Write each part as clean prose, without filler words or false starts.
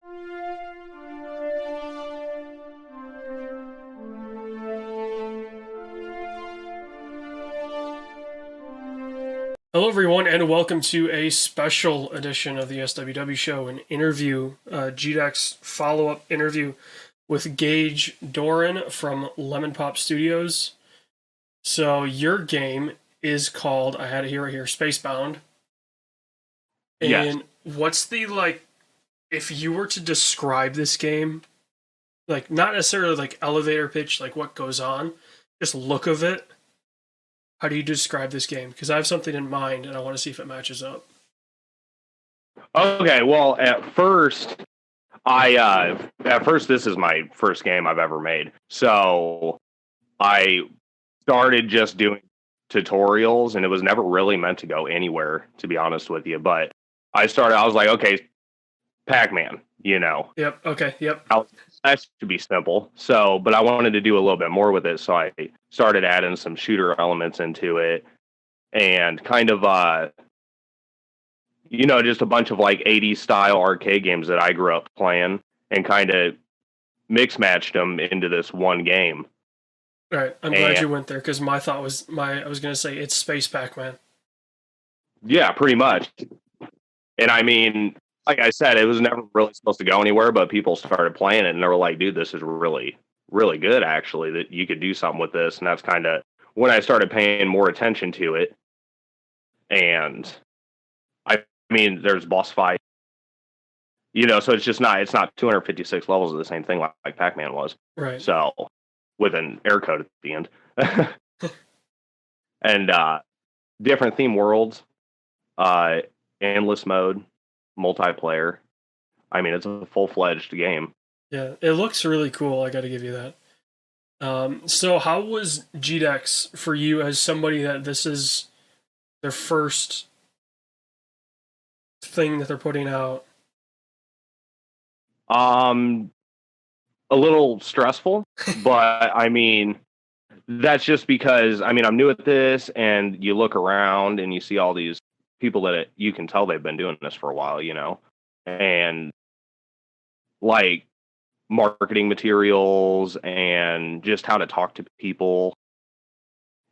Hello, everyone, and welcome to a special edition of the SWW show, an interview, GDAX follow-up interview with Gage Doran from Lemon Pop Studios. So your game is called, I had it here right here, Spacebound. Yes. And what's the, if you were to describe this game, not necessarily elevator pitch, what goes on, just look of it, how do you describe this game? Because I have something in mind and I want to see if it matches up. Okay. Well, at first, this is my first game I've ever made. So I started just doing tutorials, and it was never really meant to go anywhere, to be honest with you. But I was like, okay, Pac-Man, Yep. Okay. Yep. that should be simple. So, but I wanted to do a little bit more with it. So I started adding some shooter elements into it and kind of, just a bunch of 80s style arcade games that I grew up playing and kind of mix matched them into this one game. All right, I'm glad you went there because my thought was I was gonna say it's Space Pac-Man. Yeah, pretty much. And I mean, like I said, it was never really supposed to go anywhere, but people started playing it and they were like, dude, this is really, really good, actually, that you could do something with this. And that's kind of when I started paying more attention to it. And I mean, there's boss fight, so it's not 256 levels of the same thing like Pac-Man was. Right. So with an air code at the end. And different theme worlds, endless mode, multiplayer. I mean, it's a full-fledged game. Yeah, it looks really cool. I got to give you that. So how was GDEX for you as somebody that this is their first thing that they're putting out? A little stressful, but I mean, that's just because I'm new at this, and you look around and you see all these people that you can tell they've been doing this for a while, and like marketing materials and just how to talk to people.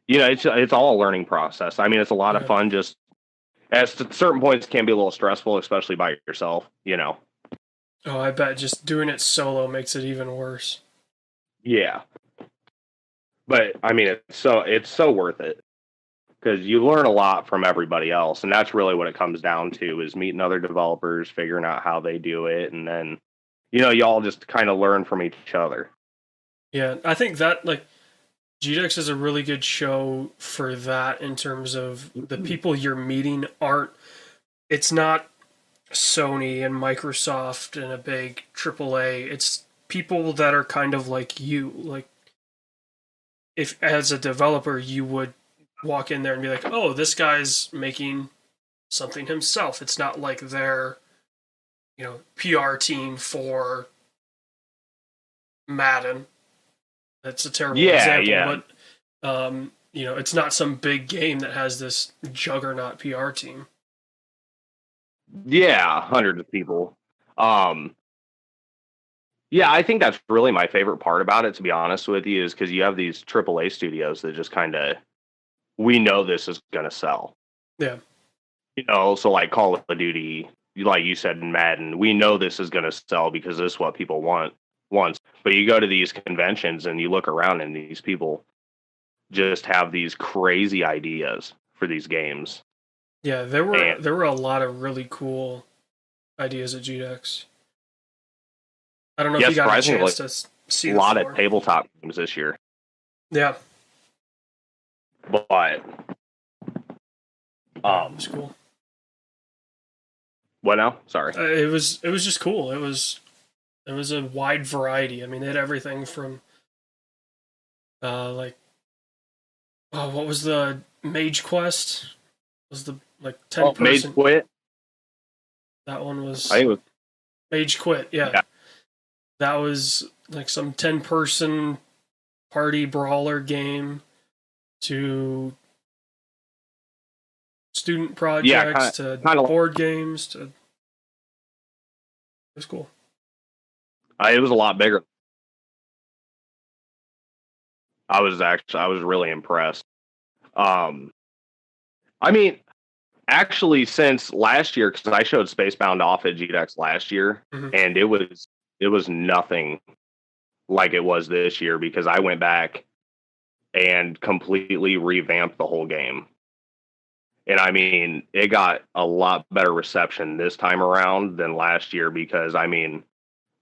It's all a learning process. I mean, it's a lot of fun. Just at certain points, can be a little stressful, especially by yourself. Oh, I bet just doing it solo makes it even worse. Yeah, but I mean, it's so worth it because you learn a lot from everybody else, and that's really what it comes down to: is meeting other developers, figuring out how they do it, and then you all just kind of learn from each other. Yeah, I think that GDEX is a really good show for that in terms of the people you're meeting it's not Sony and Microsoft and a big AAA. It's people that are kind of like you. Like, if as a developer, you would walk in there and be like, oh, this guy's making something himself. It's not like their, PR team for Madden. That's a terrible example, but it's not some big game that has this juggernaut PR team. Yeah, hundreds of people. Yeah, I think that's really my favorite part about it, to be honest with you, is because you have these AAA studios that just kind of, we know this is going to sell. Yeah. So like Call of Duty, like you said in Madden, we know this is going to sell because this is what people want once. But you go to these conventions and you look around and these people just have these crazy ideas for these games. Yeah, there were a lot of really cool ideas at GDEX. I don't know if you got a chance to see a lot of tabletop games this year. Yeah. But it's cool. What now? Sorry. It was just cool. It was a wide variety. I mean, they had everything from what was the Mage Quest? Was the 10 person Mage Quit? That one was I think it was Mage Quit, yeah. That was some 10-person party brawler game to student projects to board games to. It was cool. It was a lot bigger. I was really impressed. Um, I mean, actually, since last year, because I showed Spacebound off at GDEX last year, Mm-hmm. and it was nothing like it was this year because I went back and completely revamped the whole game. And I mean, it got a lot better reception this time around than last year because I mean,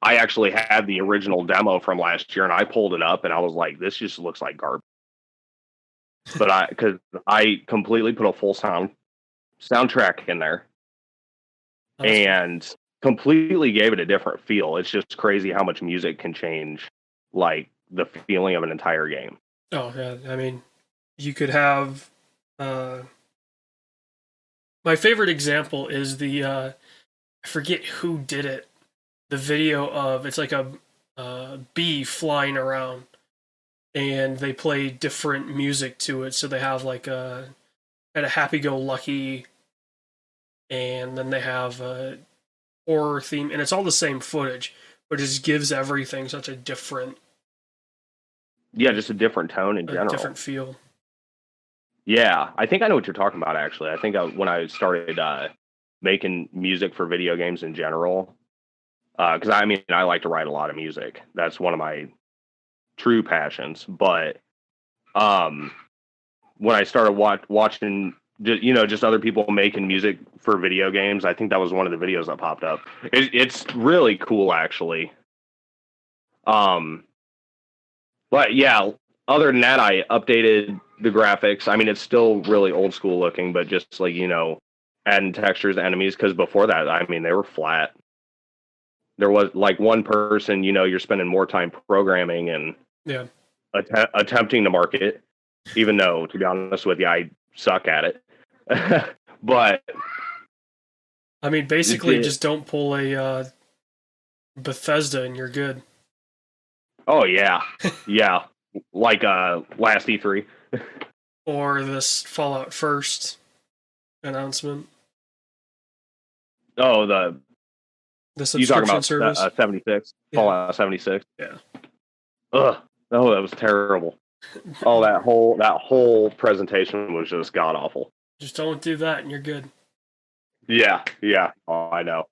I actually had the original demo from last year and I pulled it up and I was like, this just looks like garbage. But because I completely put a full soundtrack in there and completely gave it a different feel. It's just crazy how much music can change like the feeling of an entire game. Oh yeah, I mean, you could have. My favorite example is the I forget who did it. The video of it's like a bee flying around, and they play different music to it. So they have like a happy-go-lucky, and then they have a horror theme, and it's all the same footage, but it just gives everything such a different, Just a different tone in general. different feel. Yeah, I think I know what you're talking about. Actually, I think when I started making music for video games in general, because I mean I like to write a lot of music. That's one of my true passions. But when I started watching, just other people making music for video games, I think that was one of the videos that popped up. It's really cool, actually. But yeah, other than that, I updated the graphics. I mean, it's still really old school looking, but just like, adding textures, enemies, because before that, I mean, they were flat. There was like one person, you're spending more time programming and Yeah. attempting to market, even though, to be honest with you, I suck at it. But I mean, basically, just don't pull a Bethesda and you're good. Oh yeah, yeah, like last E3 or this Fallout First announcement. Oh, the you talking subscription about service. 76 Yeah. Fallout 76? Yeah. Ugh. Oh, that was terrible. Oh, that whole presentation was just god awful. Just don't do that, and you're good. Yeah. Oh, I know.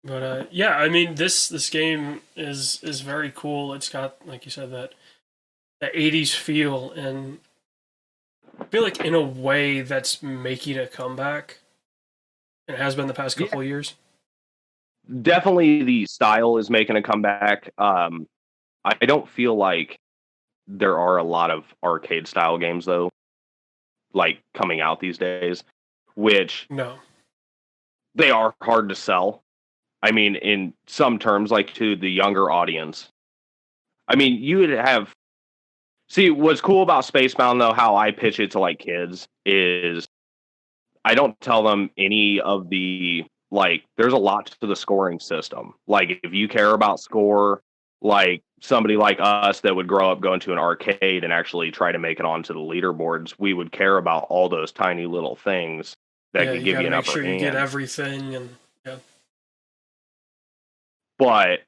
But yeah, I mean this game is very cool. It's got, like you said, that 80s feel, and I feel like in a way that's making a comeback. And it has been the past couple of years. Definitely the style is making a comeback. I don't feel like there are a lot of arcade style games though, like coming out these days, which No. they are hard to sell. I mean, in some terms, like to the younger audience. I mean, you would have. See, what's cool about Spacebound, though, how I pitch it to like kids is I don't tell them any of the like. There's a lot to the scoring system. Like, if you care about score, like somebody like us that would grow up going to an arcade and actually try to make it onto the leaderboards, we would care about all those tiny little things that could give you an upper hand. You get everything, and yeah. But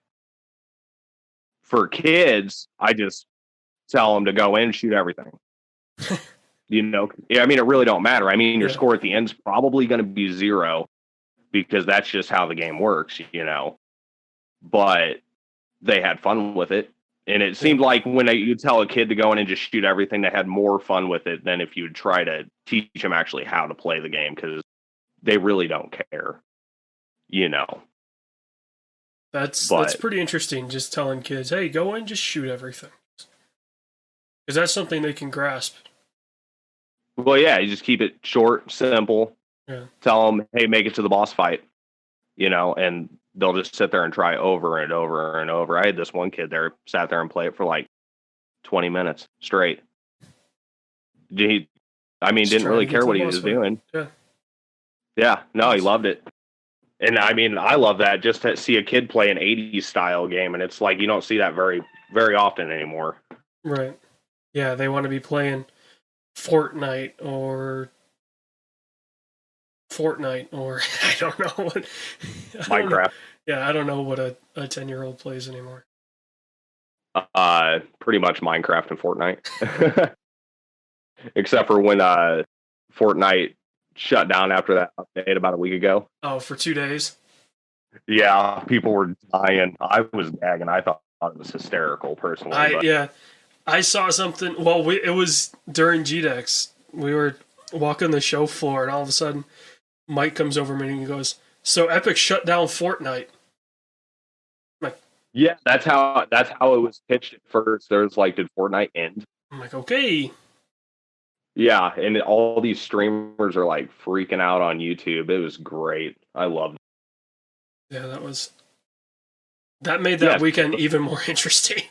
for kids, I just tell them to go in and shoot everything. I mean, it really don't matter. I mean, your score at the end is probably going to be 0 because that's just how the game works, But they had fun with it. And it seemed like when you tell a kid to go in and just shoot everything, they had more fun with it than if you would try to teach them actually how to play the game because they really don't care, That's pretty interesting, just telling kids, hey, go in, just shoot everything. Because that's something they can grasp. Well, yeah, you just keep it short, simple. Yeah. Tell them, hey, make it to the boss fight, and they'll just sit there and try over and over and over. I had this one kid there, sat there and played it for like 20 minutes straight. Didn't really care what he was doing. Yeah. Yeah, no, he loved it. And I mean, I love that, just to see a kid play an 80s style game, and it's like you don't see that very, very often anymore. Right. Yeah, they want to be playing Fortnite or Fortnite, or I don't know what. Minecraft. Yeah, I don't know what a 10-year-old plays anymore. Pretty much Minecraft and Fortnite. Except for when Fortnite shut down after that update about a week ago. Oh, for 2 days? Yeah, people were dying. I was gagging. I thought it was hysterical, personally. I saw something. Well, it was during GDEX. We were walking the show floor, and all of a sudden, Mike comes over me and he goes, "So Epic shut down Fortnite." Yeah, that's how it was pitched at first. There's like, did Fortnite end? I'm like, okay. Yeah, and all these streamers are like freaking out on YouTube. It was great. I loved it. Yeah, that made that weekend even more interesting.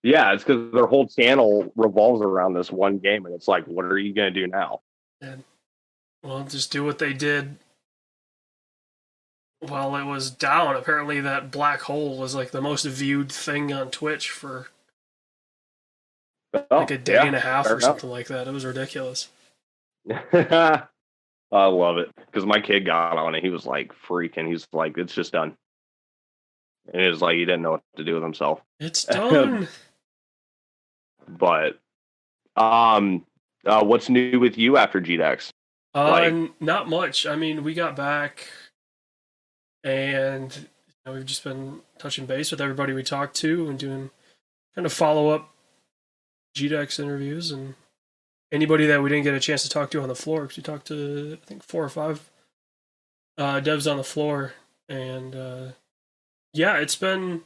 Yeah, it's because their whole channel revolves around this one game, and it's like, what are you gonna do now? And, well, just do what they did while it was down. Apparently, that black hole was like the most viewed thing on Twitch for like a day and a half or something like that. It was ridiculous. I love it because my kid got on it. He was like freaking. He's like, it's just done. And it was like he didn't know what to do with himself. It's done. But what's new with you after GDEX? Not much. I mean, we got back and we've just been touching base with everybody we talked to and doing kind of follow-up GDEX interviews, and anybody that we didn't get a chance to talk to on the floor, because we talked to, I think, 4 or 5 devs on the floor, and yeah, it's been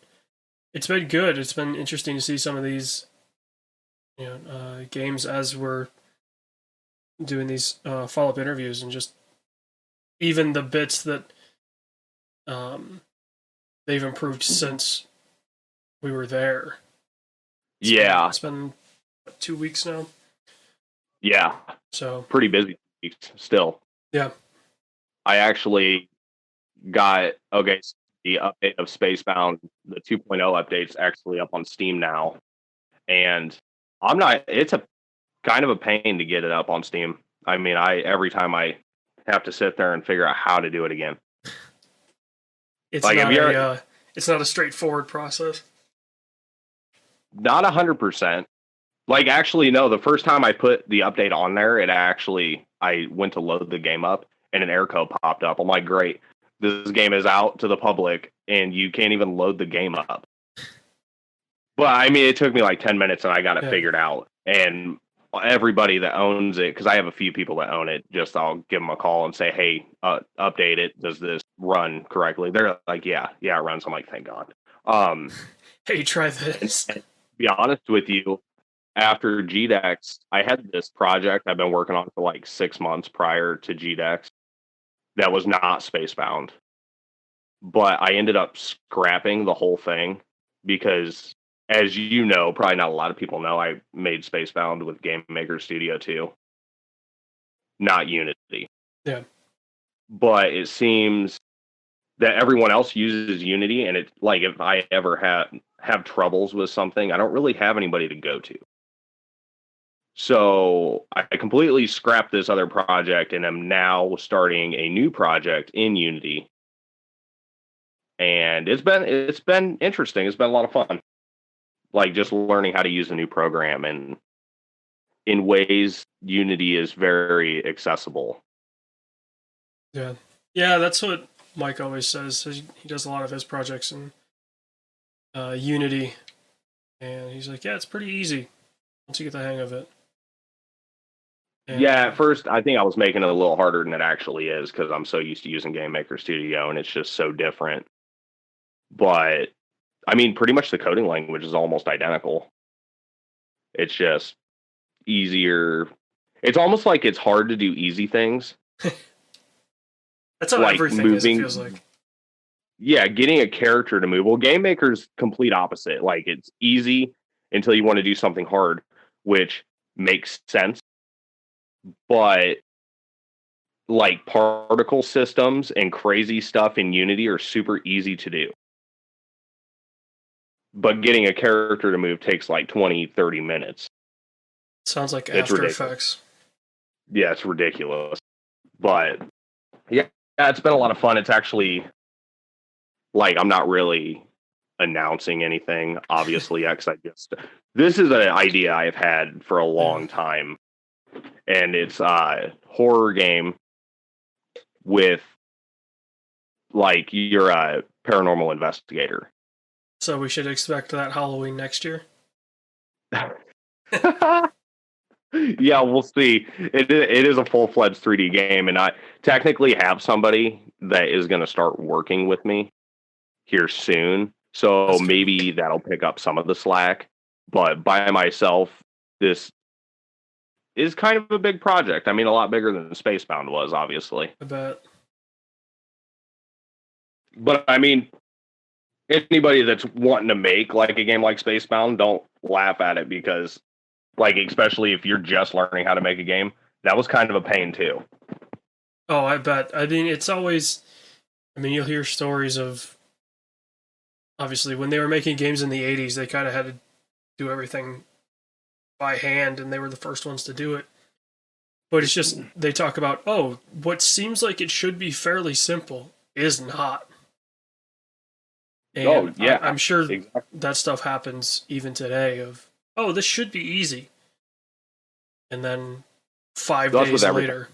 good. It's been interesting to see some of these games as we're doing these follow-up interviews, and just even the bits that they've improved since we were there. It's been 2 weeks now. Yeah. So pretty busy weeks still. Yeah. I actually got the update of SpaceBound, the 2.0 update's actually up on Steam now. And it's a kind of a pain to get it up on Steam. I mean, every time I have to sit there and figure out how to do it again. It's not a straightforward process. Not 100%. Like, actually, no, the first time I put the update on there, I went to load the game up and an error code popped up. I'm like, great, this game is out to the public and you can't even load the game up. But I mean, it took me like 10 minutes and I got it figured out. And everybody that owns it, because I have a few people that own it, I'll give them a call and say, hey, update it. Does this run correctly? They're like, yeah, it runs. I'm like, thank God. Hey, try this. And to be honest with you, after GDEX, I had this project I've been working on for like 6 months prior to GDEX that was not SpaceBound. But I ended up scrapping the whole thing because, as you know, probably not a lot of people know, I made SpaceBound with Game Maker Studio 2, not Unity. Yeah. But it seems that everyone else uses Unity, and it's like, if I ever have troubles with something, I don't really have anybody to go to. So I completely scrapped this other project and am now starting a new project in Unity. And it's been interesting. It's been a lot of fun. Like, just learning how to use a new program, and in ways Unity is very accessible. Yeah. Yeah, that's what Mike always says. He does a lot of his projects in Unity. And he's like, yeah, it's pretty easy once you get the hang of it. And yeah, at first, I think I was making it a little harder than it actually is because I'm so used to using Game Maker Studio, and it's just so different. But, I mean, pretty much the coding language is almost identical. It's just easier. It's almost like it's hard to do easy things. That's how like everything moving, is, it feels like. Yeah, getting a character to move. Well, Game Maker's complete opposite. Like, it's easy until you want to do something hard, which makes sense. But like, particle systems and crazy stuff in Unity are super easy to do. But getting a character to move takes like 20, 30 minutes. Sounds like After Effects. Yeah, it's ridiculous. But Yeah, it's been a lot of fun. It's actually like I'm not really announcing anything, obviously, because this is an idea I've had for a long time, and it's a horror game with like you're a paranormal investigator. So we should expect that Halloween next year. Yeah, we'll see. It is a full-fledged 3D game, and I technically have somebody that is going to start working with me here soon. So maybe that'll pick up some of the slack. But by myself, this is kind of a big project. I mean, a lot bigger than SpaceBound was, obviously. I bet. But I mean, anybody that's wanting to make like a game like SpaceBound, don't laugh at it because, like, especially if you're just learning how to make a game, that was kind of a pain too. Oh, I bet. I mean, it's always. I mean, you'll hear stories of. Obviously, when they were making games in the 80s, they kind of had to do everything by hand, and they were the first ones to do it. But it's just, they talk about, oh, what seems like it should be fairly simple is not. And yeah. I'm sure exactly. that stuff happens even today of, oh, this should be easy. And then 5 days later.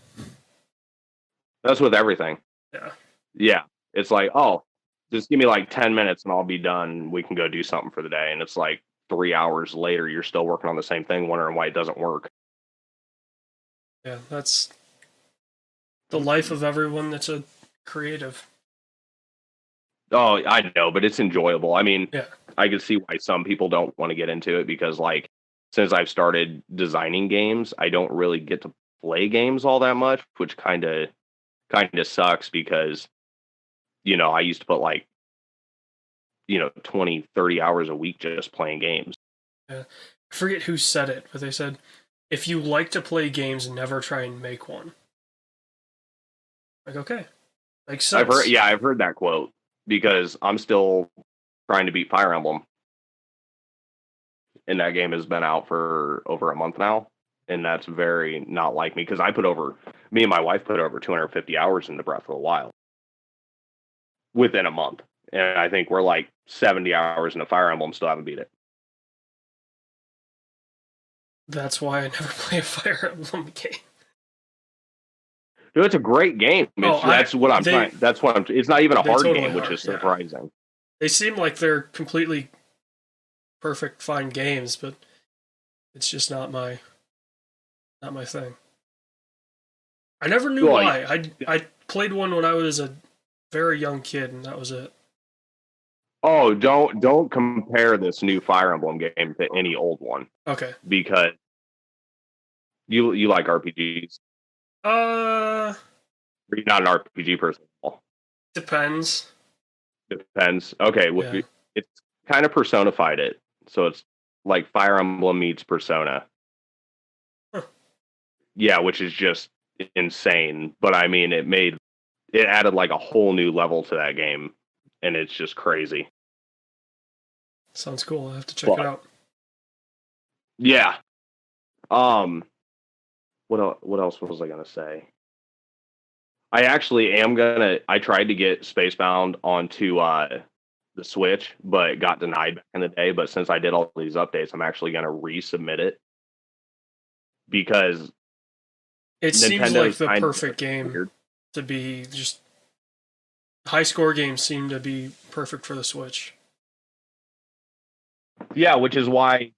That's with everything. Yeah. Yeah. It's like, oh, just give me like 10 minutes and I'll be done. We can go do something for the day. And it's like 3 hours later, you're still working on the same thing, wondering why it doesn't work. Yeah, that's the life of everyone that's a creative. Oh, I know, but it's enjoyable. I mean, yeah. I can see why some people don't want to get into it because, like, since I've started designing games, I don't really get to play games all that much, which kind of sucks because, you know, I used to put like, 20, 30 hours a week just playing games. Yeah. I forget who said it, but they said, if you like to play games, never try and make one. Like, okay. Makes sense. I've heard that quote because I'm still trying to beat Fire Emblem. And that game has been out for over a month now. And that's very not like me because me and my wife put over 250 hours into Breath of the Wild within a month. And I think we're like 70 hours into Fire Emblem, still haven't beat it. That's why I never play a Fire Emblem game. Dude, it's a great game. It's not even a hard game, which is surprising. Yeah. They seem like they're completely perfect, fine games, but it's just not my thing. I never knew why. I played one when I was a very young kid, and that was it. Oh, don't compare this new Fire Emblem game to any old one. Okay. Because you like RPGs. You're not an RPG person at all. Depends. Okay, well, yeah. It's kind of personified it. So it's like Fire Emblem meets Persona. Huh. Yeah, which is just insane. But I mean, it added like a whole new level to that game. And it's just crazy. Sounds cool. I have to check it out. Yeah. What else was I gonna say? I actually I tried to get SpaceBound onto the Switch, but it got denied back in the day. But since I did all these updates, I'm actually gonna resubmit it because it seems like the perfect game to be just. High score games seem to be perfect for the Switch. Yeah, which is why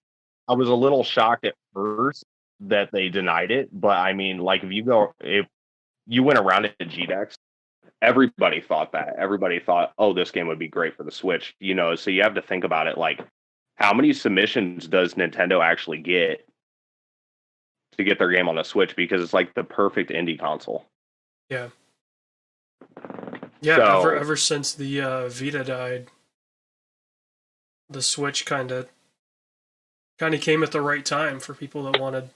I was a little shocked at first that they denied it. But I mean, like if you went around at GDEX, everybody thought that. Everybody thought, oh, this game would be great for the Switch. So you have to think about it like, how many submissions does Nintendo actually get to get their game on the Switch? Because it's like the perfect indie console. Yeah. Yeah, so, ever since the Vita died, the Switch kind of came at the right time for people that wanted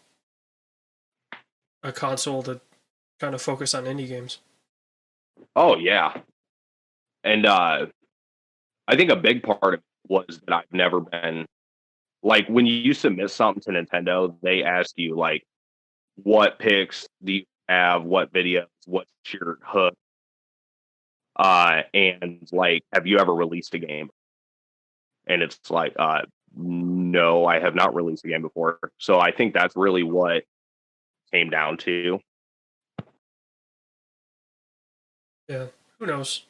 a console to kind of focus on indie games. Oh, yeah. And I think a big part of it was that I've never been... Like, when you submit something to Nintendo, they ask you, like, what picks do you have, what videos, what's your hook, And like, have you ever released a game? And it's like, no, I have not released a game before. So I think that's really what came down to. Yeah. Who knows?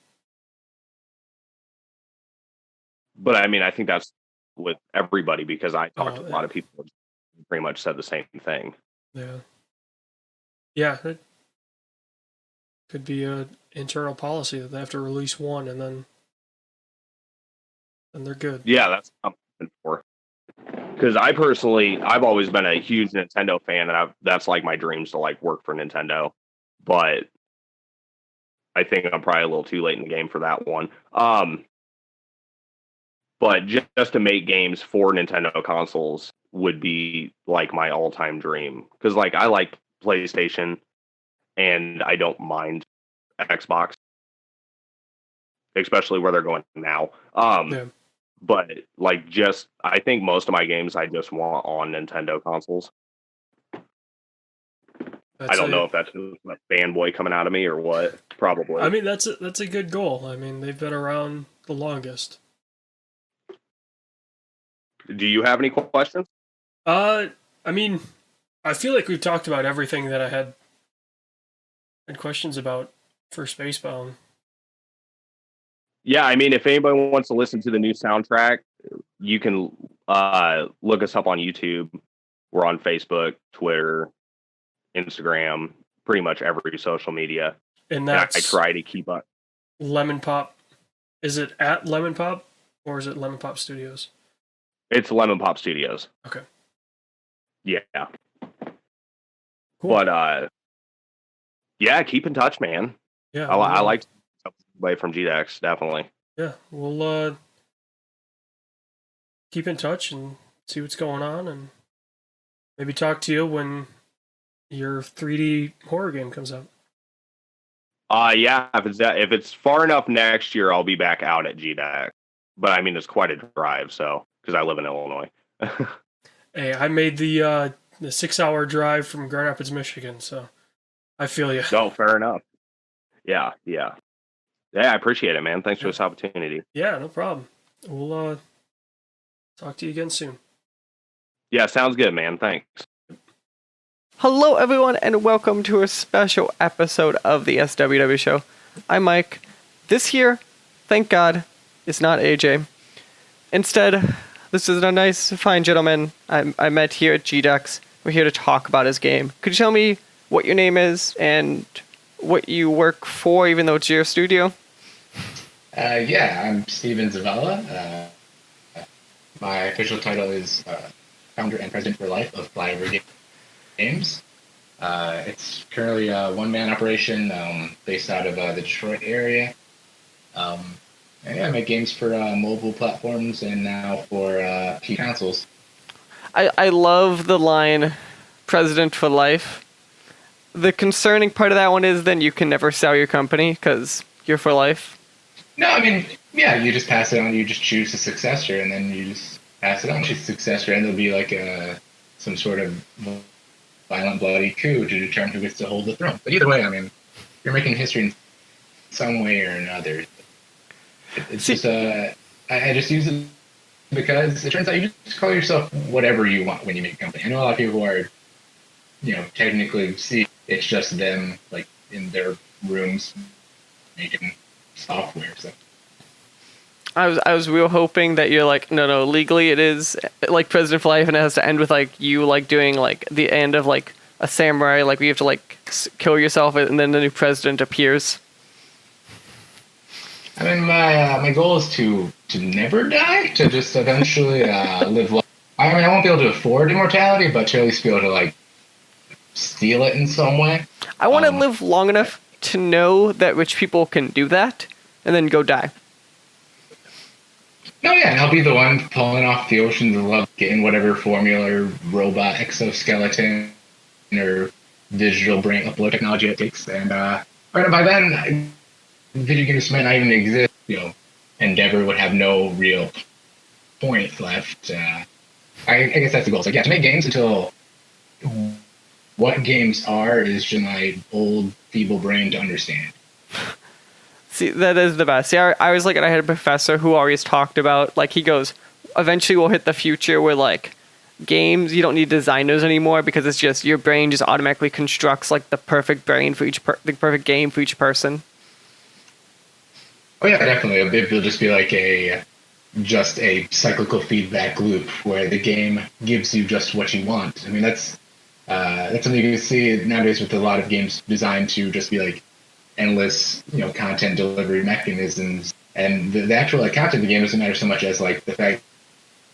But I mean, I think that's with everybody, because I talked to a Yeah. lot of people who pretty much said the same thing. Yeah. Yeah. It could be a internal policy that they have to release one and then they're good. Yeah, that's what I'm hoping for. Because I've always been a huge Nintendo fan, and that's like my dreams to like work for Nintendo. But I think I'm probably a little too late in the game for that one. But just to make games for Nintendo consoles would be like my all-time dream. Because like I like PlayStation, and I don't mind Xbox, especially where they're going now. Yeah. But like, just I think most of my games I just want on Nintendo consoles. I don't know if that's a fanboy coming out of me or what. Probably. I mean, that's a good goal. I mean, they've been around the longest. Do you have any questions? I mean, I feel like we've talked about everything that I had questions about for Spacebound. Yeah, I mean, if anybody wants to listen to the new soundtrack, you can look us up on YouTube. We're on Facebook, Twitter, Instagram, pretty much every social media. And I that's try to keep up. Lemon Pop. Is it at Lemon Pop or is it Lemon Pop Studios? It's Lemon Pop Studios. Okay. Yeah. Cool. But yeah, keep in touch, man. Yeah. I like away from GDEX, definitely. Yeah, we'll keep in touch and see what's going on, and maybe talk to you when your 3D horror game comes out. Yeah, if it's far enough next year, I'll be back out at GDEX. But I mean, it's quite a drive, so because I live in Illinois. Hey, I made the 6-hour drive from Grand Rapids, Michigan, so I feel you. No, fair enough. Yeah. I appreciate it, man. Thanks for this opportunity. Yeah, no problem. We'll talk to you again soon. Yeah, sounds good, man. Thanks. Hello, everyone, and welcome to a special episode of the SWW Show. I'm Mike. This here, thank God, is not AJ. Instead, this is a nice, fine gentleman I met here at GDEX. We're here to talk about his game. Could you tell me what your name is and what you work for, even though it's your studio? Yeah, I'm Steven Zavella. My official title is founder and president for life of Flyover Games. It's currently a one-man operation based out of the Detroit area. And yeah, I make games for mobile platforms and now for PC consoles. I love the line, president for life. The concerning part of that one is then you can never sell your company because you're for life. No, I mean, yeah, you just pass it on. You just choose a successor, and then you just pass it on to a successor, and there'll be like some sort of violent, bloody coup to determine who gets to hold the throne. But either way, I mean, you're making history in some way or another. It's just I just use it because it turns out you just call yourself whatever you want when you make a company. I know a lot of people who are, technically see it's just them like in their rooms making software. So I was real hoping that you're like, no, legally it is like President for Life, and it has to end with like you like doing like the end of like a samurai, like we have to like kill yourself, and then the new president appears. I mean, my goal is to never die, to just eventually live long. I mean, I won't be able to afford immortality, but to at least be able to like steal it in some way. I want to live long enough to know that rich people can do that, and then go die. No, yeah, and I'll be the one pulling off the oceans of love, getting whatever formula or robot exoskeleton or digital brain upload technology it takes, and by then, video games might not even exist. Endeavor would have no real point left. I guess that's the goal. So yeah, to make games until what games are is just my old feeble brain to understand. See, that is the best. See, I was like, I had a professor who always talked about, like, he goes, eventually we'll hit the future where, like, games, you don't need designers anymore because it's just, your brain just automatically constructs, like, the perfect brain for the perfect game for each person. Oh yeah, definitely. It'll just be like just a cyclical feedback loop where the game gives you just what you want. I mean, that's something you can see nowadays with a lot of games designed to just be like endless, content delivery mechanisms. And the actual content of the game doesn't matter so much as like the fact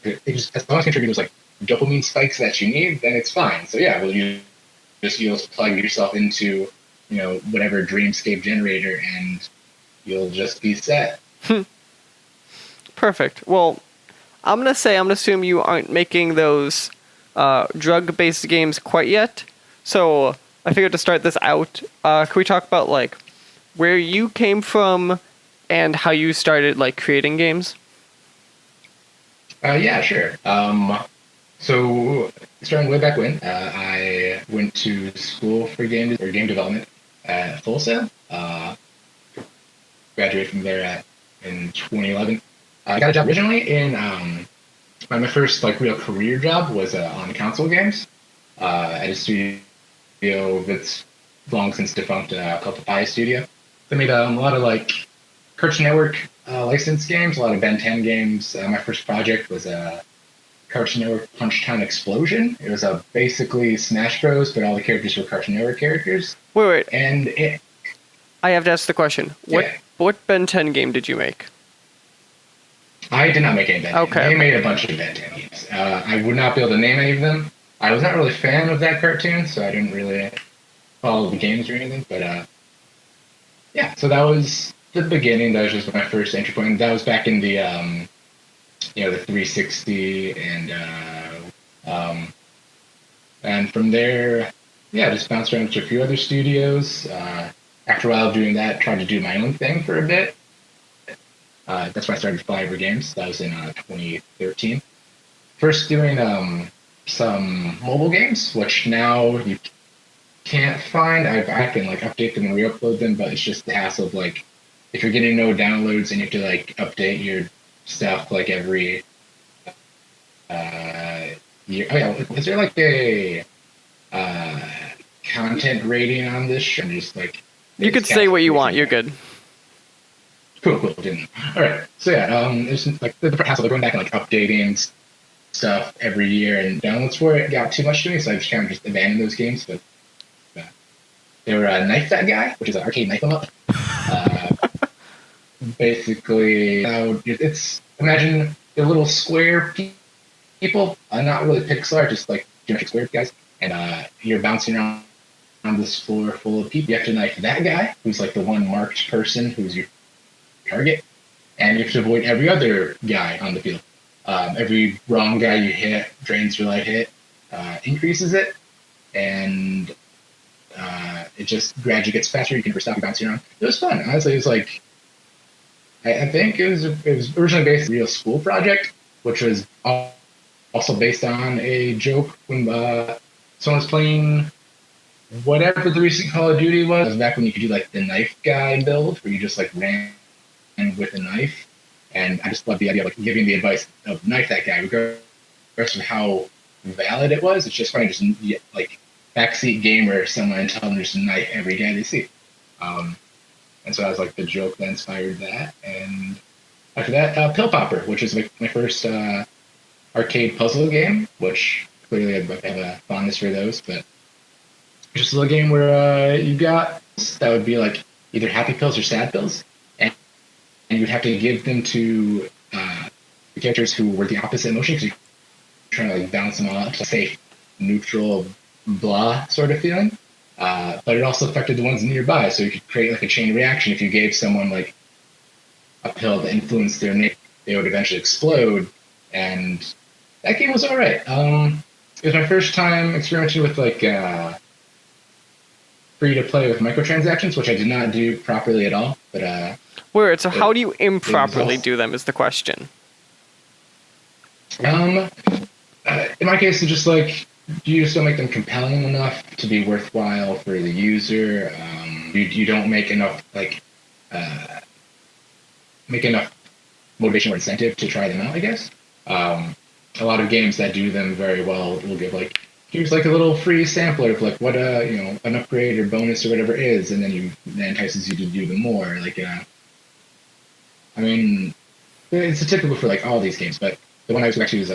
that it just, as long as it contributes like dopamine spikes that you need, then it's fine. So yeah, well, you'll plug yourself into, whatever dreamscape generator and you'll just be set. Perfect. Well, I'm going to assume you aren't making those drug-based games quite yet. So I figured to start this out, can we talk about, like, where you came from and how you started, like, creating games? Yeah, sure. So starting way back when, I went to school for game development at Full Sail. Graduated from there in 2011. I got a job originally in my first like real career job was on console games at a studio that's long since defunct called the Pi Studio. They made a lot of like Cartoon Network licensed games, a lot of Ben 10 games. My first project was a Cartoon Network Punch Town Explosion. It was basically Smash Bros, but all the characters were Cartoon Network characters. Wait. And I have to ask the question. What Ben 10 game did you make? I did not make any Ben 10. Okay. They made a bunch of Ben 10 games. I would not be able to name any of them. I was not really a fan of that cartoon, so I didn't really follow the games or anything. But yeah, so that was the beginning. That was just my first entry point. That was back in the the 360 and from there, yeah, just bounced around to a few other studios. After a while doing that, tried to do my own thing for a bit. That's when I started Flyover Games. That was in 2013. First doing some mobile games, which now you can't find. I can like update them and re-upload them, but it's just the hassle of like if you're getting no downloads and you have to like update your stuff like every year. Oh yeah, is there like a content rating on this show? Just like you could say what you want. You're good. Cool. Didn't. All right. So yeah, it's like the hassle of going back and like updating stuff every year, and downloads for it got too much to me, so I just kind of just abandoned those games. But they were Knife That Guy, which is an arcade knife 'em up. Basically, it's imagine the little square people, not really pixel art, just like geometric square guys, and you're bouncing around on this floor full of people. You have to knife that guy, who's like the one marked person, who's your target, and you have to avoid every other guy on the field. Every wrong guy you hit drains your life hit, increases it, and it just gradually gets faster. You can never stop bouncing around. It was fun. Honestly, it was like I think it was originally based on a real school project, which was also based on a joke when someone was playing whatever the recent Call of Duty was. It was back when you could do like the knife guy build, where you just like ran with a knife. And I just love the idea of like giving the advice of knife that guy, regardless of how valid it was. It's just funny, just like backseat gamer, someone telling them just knife every guy they see. And so that was like the joke that inspired that. And after that, Pill Popper, which is like my first arcade puzzle game, which clearly I have a fondness for those. But just a little game where you got that would be like either happy pills or sad pills, and you'd have to give them to the characters who were the opposite emotion, because you're trying to like balance them all out to safe, neutral, blah sort of feeling. But it also affected the ones nearby, so you could create like a chain reaction. If you gave someone like a pill that influenced their nature, they would eventually explode. And that game was all right. It was my first time experimenting with like free to play with microtransactions, which I did not do properly at all. But Wait, so how do you improperly do them is the question. In my case, it's just like, you just don't make them compelling enough to be worthwhile for the user. You don't make enough like make enough motivation or incentive to try them out, I guess. A lot of games that do them very well will give like, here's like a little free sampler of like what an upgrade or bonus or whatever is, and then that entices you to do them more. Like I mean, it's a typical for like all these games, but the one I was actually was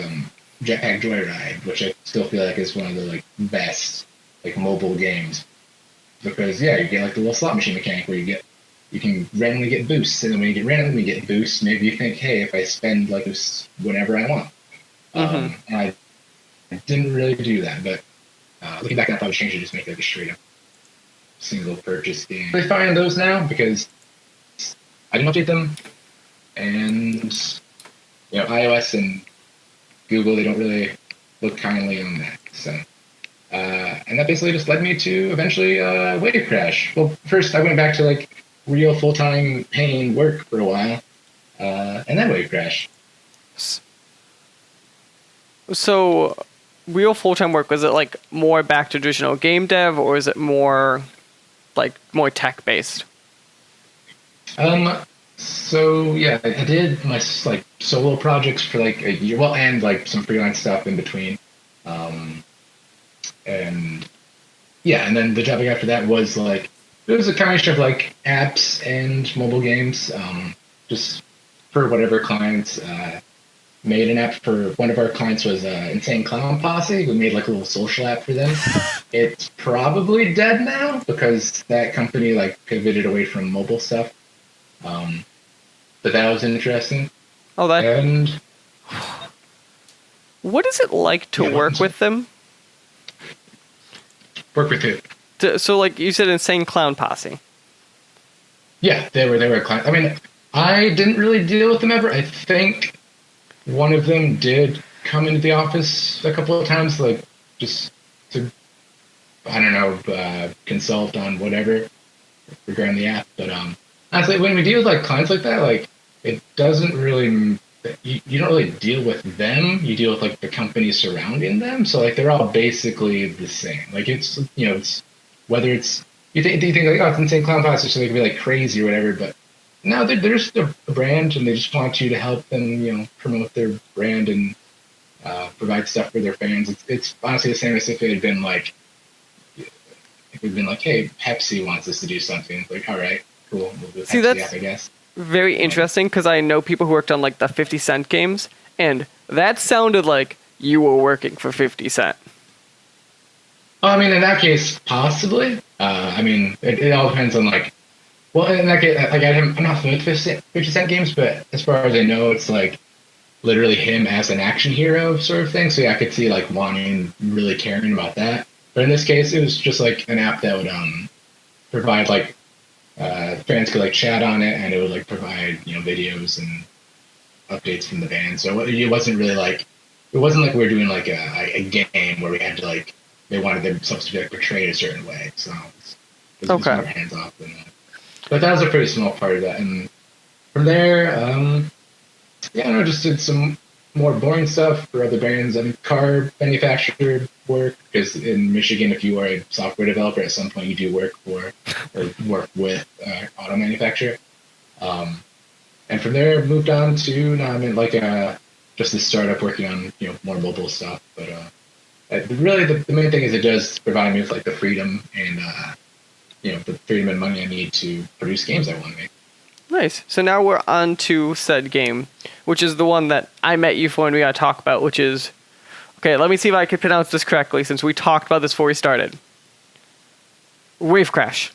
Jetpack Joyride, which I still feel like is one of the like best like mobile games, because you get like the little slot machine mechanic where you can randomly get boosts, and then when you randomly get boosts, maybe you think, hey, if I spend like this whatever I want. And I didn't really do that, but looking back, I probably changed it, just make it like a straight up single purchase game. I find those now because I didn't update them, and iOS and Google, they don't really look kindly on that. So, and that basically just led me to eventually WaveCrash. Well, first I went back to like real full-time paying work for a while, and then WaveCrash. So, real full-time work, was it like more back to traditional game dev, or is it more tech-based? So yeah, I did my like solo projects for like a year, well, and like some freelance stuff in between, and then the job I got for that was like, it was a combination of like apps and mobile games, just for whatever clients. Made an app for one of our clients was Insane Clown Posse. We made like a little social app for them. It's probably dead now because that company like pivoted away from mobile stuff. But that was interesting. Oh, and what is it like to work with them? Work with who? So, like you said, Insane Clown Posse. Yeah, they were a client. I mean, I didn't really deal with them ever. I think one of them did come into the office a couple of times, like just to, I don't know, consult on whatever regarding the app. But honestly, when we deal with like clients like that, like it doesn't really, you don't really deal with them. You deal with like the companies surrounding them. So like they're all basically the same. Like it's it's whether it's you think like, oh, it's Insane Clown Posse, so they can be like crazy or whatever, but no, they're just a brand, and they just want you to help them, promote their brand and provide stuff for their fans. It's honestly the same as if it had been like, hey, Pepsi wants us to do something. It's like, all right, cool, we'll do Pepsi that's app, I guess. Very interesting, because I know people who worked on like the 50 Cent games, and that sounded like you were working for 50 Cent. Oh, I mean, in that case, possibly. I mean, it all depends on like. Well, in that case, like I'm not familiar with 50 Cent games, but as far as I know, it's like literally him as an action hero sort of thing. So yeah, I could see like wanting, really caring about that. But in this case, it was just like an app that would provide like fans could like chat on it, and it would like provide videos and updates from the band. So it wasn't really like we were doing like a game where we had to like they wanted themselves to be like portrayed a certain way. So it was more hands off than that. But that was a pretty small part of that. And from there, just did some more boring stuff for other bands. I mean, car manufacturer work, because in Michigan, if you are a software developer, at some point you do work for or work with auto manufacturer. And from there, moved on to now I'm in like just a startup working on more mobile stuff. But really, the main thing is it does provide me with like the freedom and the freedom and money I need to produce games I want to make. Nice. So now we're on to said game, which is the one that I met you for and we got to talk about, which is, okay, let me see if I can pronounce this correctly since we talked about this before we started. WaveCrash.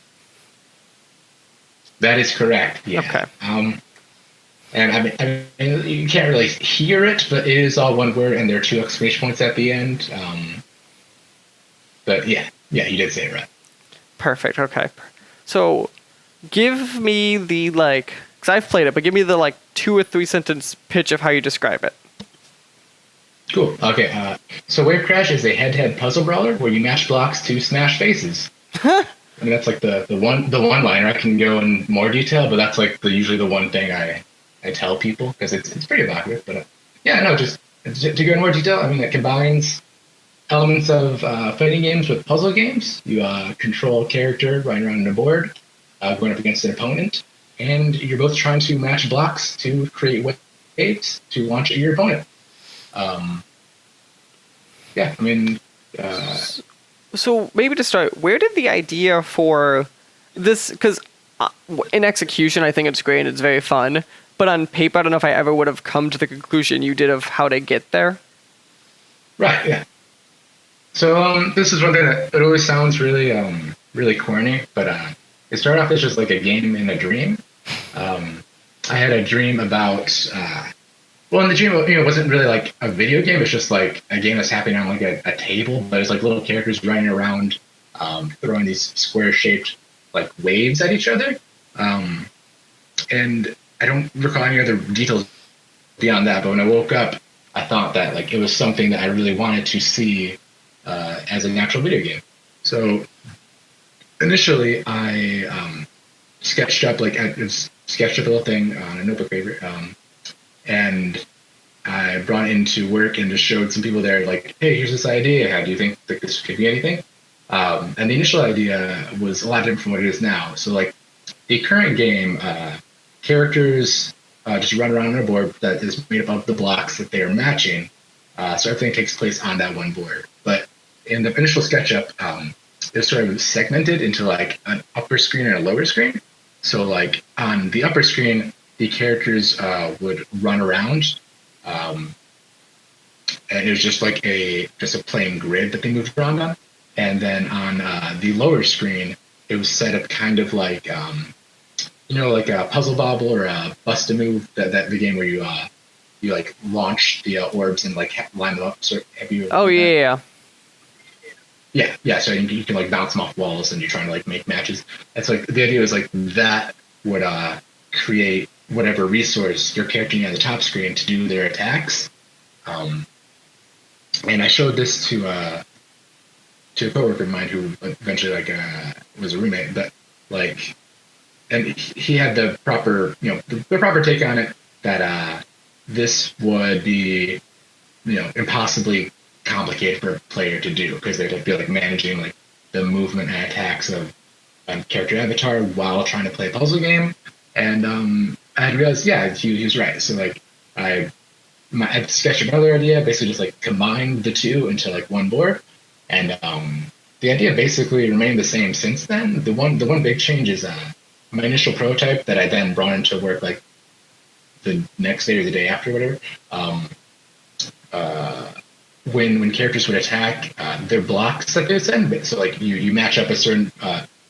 That is correct, yeah. Okay. And I mean, you can't really hear it, but it is all one word and there are 2 exclamation points at the end. But yeah, you did say it right. Perfect. Okay. So, give me the because I've played it, but give me the 2 or 3 sentence pitch of how you describe it. Cool. Okay. So WaveCrash is a head-to-head puzzle brawler where you mash blocks to smash faces. I mean, that's like the one liner. I can go in more detail, but that's like usually the one thing I tell people because it's pretty evocative. But just to go in more detail. I mean, it combines elements of fighting games with puzzle games. You control a character running around on a board, going up against an opponent, and you're both trying to match blocks to create waves to launch at your opponent. Yeah, I mean. So maybe to start, where did the idea for this? Because in execution, I think it's great and it's very fun. But on paper, I don't know if I ever would have come to the conclusion you did of how to get there. Right. Yeah. So this is one thing that it always sounds really really corny, but it started off as just like a game in a dream. I had a dream about well, in the dream, it wasn't really like a video game. It's just like a game that's happening on like a table, but it's like little characters running around, throwing these square-shaped like waves at each other. And I don't recall any other details beyond that. But when I woke up, I thought that like it was something that I really wanted to see as an actual video game. So initially, I sketched up sketched up a little thing on a notebook paper. And I brought it into work and just showed some people there, like, hey, here's this idea. How do you think that this could be anything? And the initial idea was a lot different from what it is now. So, like, the current game, characters just run around on a board that is made up of the blocks that they are matching. So everything takes place on that one board. But in the initial SketchUp, it was sort of segmented into, like, an upper screen and a lower screen. So, like, on the upper screen, the characters would run around, and it was just like a plain grid that they moved around on. And then on the lower screen, it was set up kind of like like a puzzle bobble or a bust-a-move, that the game where you like launch the orbs and like line them up. So have you? Oh yeah. Yeah. So you can like bounce them off walls, and you're trying to like make matches. It's like the idea was like that would create whatever resource you're character on the top screen to do their attacks. And I showed this to a coworker of mine who eventually was a roommate, but like, and he had the proper the proper take on it, that this would be impossibly complicated for a player to do, because they'd be like managing like the movement and attacks of a character avatar while trying to play a puzzle game. And I had realized, he was right. So like I sketched another idea, basically just like combined the two into like one board, and the idea basically remained the same since then. The one big change is my initial prototype that I then brought into work like the next day or the day after, whatever. When characters would attack, their blocks that they would send. So like you match up a certain